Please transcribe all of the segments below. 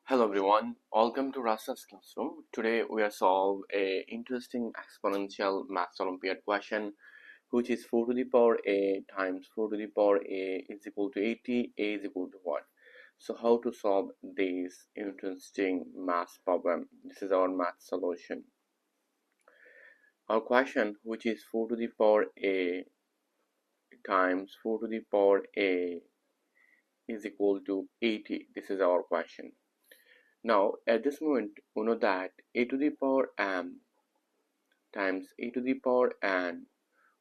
Hello everyone, welcome to Rashel's classroom. Today we are solve a interesting exponential maths olympiad question, which is 4 to the power a times 4 to the power a is equal to 80, a is equal to what? So how to solve this interesting math problem? This is our math solution. Our question, which is 4 to the power a times 4 to the power a is equal to 80. This is our question. Now, at this moment, we know that a to the power m times a to the power n,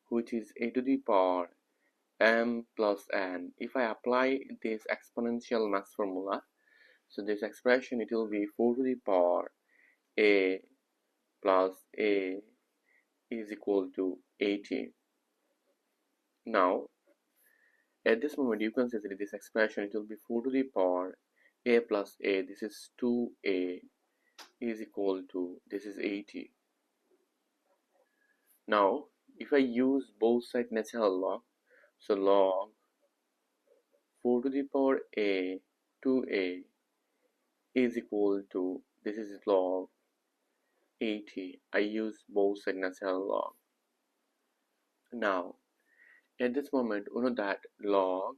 which is a to the power m plus n. If I apply this exponential math formula, so this expression, it will be 4 to the power a plus a is equal to 80. Now, at this moment, you can see that this expression, it will be 4 to the power a plus a. This is 2a is equal to, this is 80. Now, if I use both side natural log, so log 4 to the power a 2a is equal to, this is log 80. I use both side natural log. Now, at this moment, we know that log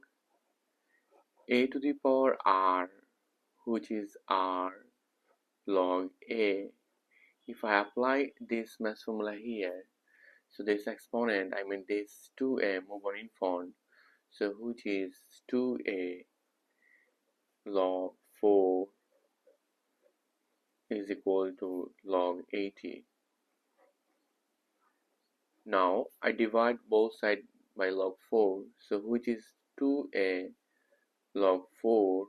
a to the power r, which is r log a. If I apply this math formula here, so this exponent, I mean this 2a move on in front, so which is 2a log 4 is equal to log 80. Now I divide both sides by log 4, so which is 2a log 4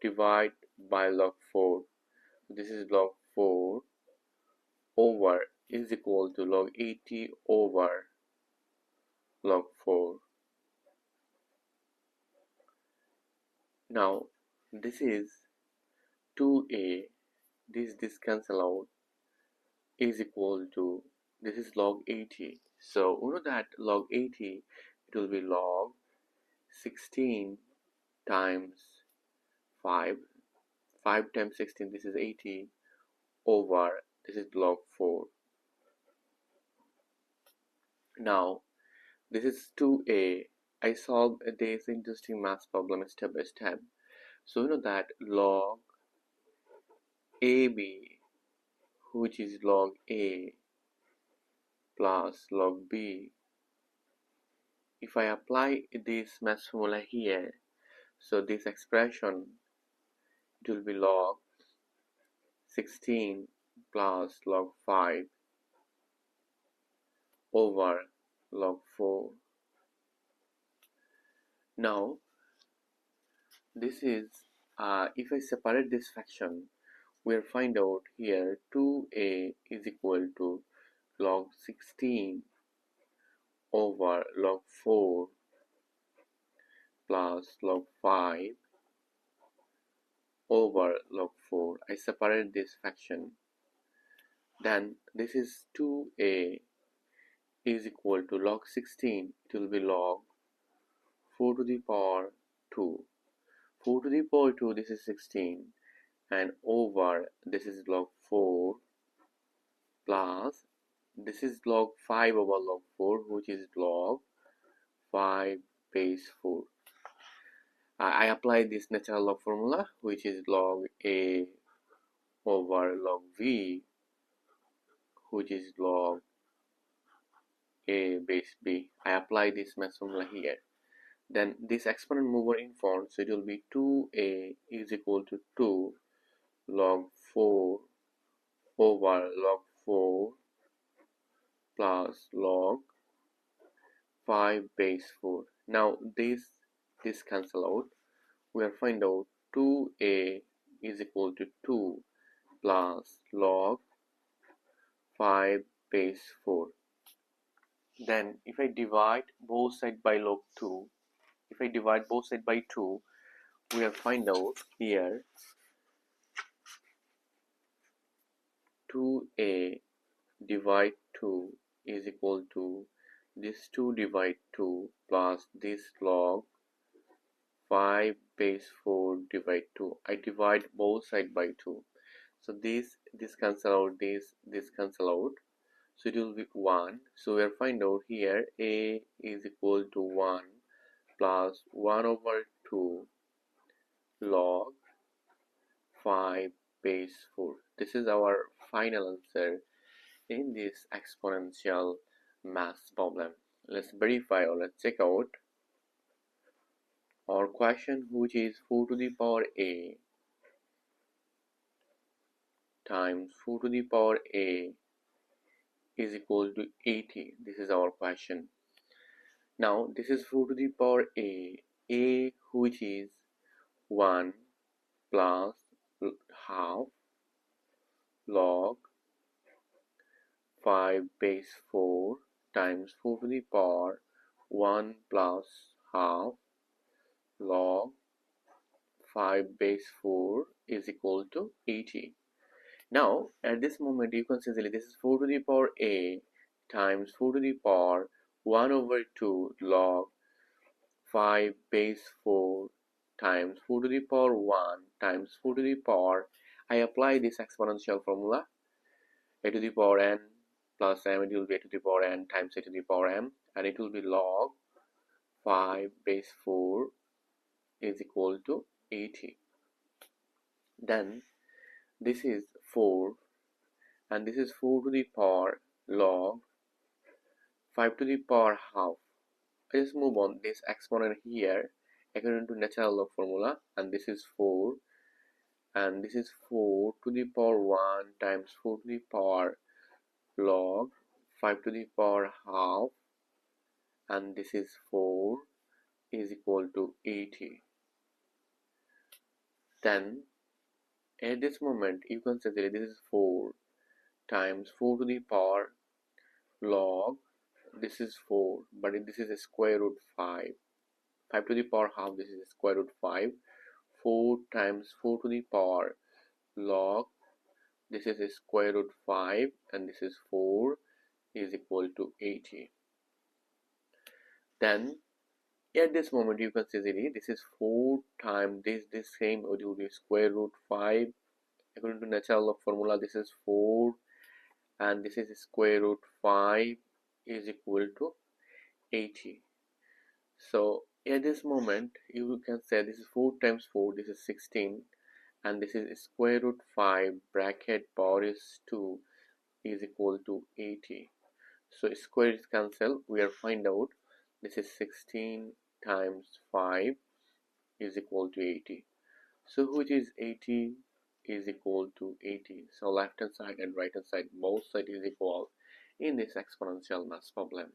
divide by log 4. This is log 4 over is equal to log 80 over log 4. Now this is 2a, this cancel out, is equal to, this is log 80. So we know that log 80, it will be log 16 times 5. 5 times 16, this is 80 over, this is log 4. Now this is 2a. I solved this interesting math problem step by step. So you know that log ab, which is log a plus log b, if I apply this math formula here, so this expression, it will be log 16 plus log 5 over log 4. Now this is, if I separate this fraction, we'll find out here 2a is equal to log 16 over log 4 plus log 5 over log 4. I separate this fraction. Then this is 2a is equal to log 16. It will be log 4 to the power 2. 4 to the power 2, this is 16. And over, this is log 4 plus, this is log 5 over log 4, which is log 5 base 4. I apply this natural log formula, which is log a over log v, which is log a base b. I apply this math formula here. Then this exponent mover in front, so it will be 2a is equal to 2 log 4 over log 4 plus log 5 base 4. Now this cancel out. We will find out 2a is equal to 2 plus log 5 base 4. Then if I divide both sides by log 2, if I divide both sides by 2, we will find out here 2a divide 2 is equal to this 2 divide 2 plus this log 5 base 4 divide 2. I divide both sides by 2. So this cancel out, this cancel out. So it will be 1. So we are find out here a is equal to 1 plus 1 over 2 log 5 base 4. This is our final answer in this exponential math problem. Let's verify or let's check out our question, which is 4 to the power a times 4 to the power a is equal to 80. This is our question. Now this is 4 to the power a which is 1 plus half log 5 base 4 times 4 to the power 1 plus half log 5 base 4 is equal to 80. Now at this moment you can see this is 4 to the power a times 4 to the power 1 over 2 log 5 base 4 times 4 to the power 1 times 4 to the power. I apply this exponential formula, a to the power n plus m, it will be a to the power n times a to the power m, and it will be log 5 base 4 is equal to 80. Then this is 4 and this is 4 to the power log 5 to the power half. I just move on this exponent here according to natural log formula, and this is 4 and this is 4 to the power 1 times 4 to the power log 5 to the power half, and this is 4 is equal to 80. Then at this moment you can say that this is 4 times 4 to the power log, this is 4 but this is a square root 5, 5 to the power half, this is square root 5, 4 times 4 to the power log, this is a square root 5 and this is 4 is equal to 80. Then at this moment you can see this is 4 times this same will be square root 5 according to natural log formula. This is 4 and this is square root 5 is equal to 80. So at this moment you can say this is 4 times 4, this is 16, and this is square root 5 bracket power is 2 is equal to 80. So square is cancelled. We are find out this is 16 times 5 is equal to 80. So which is 80 is equal to 80. So left hand side and right hand side both side is equal in this exponential math problem.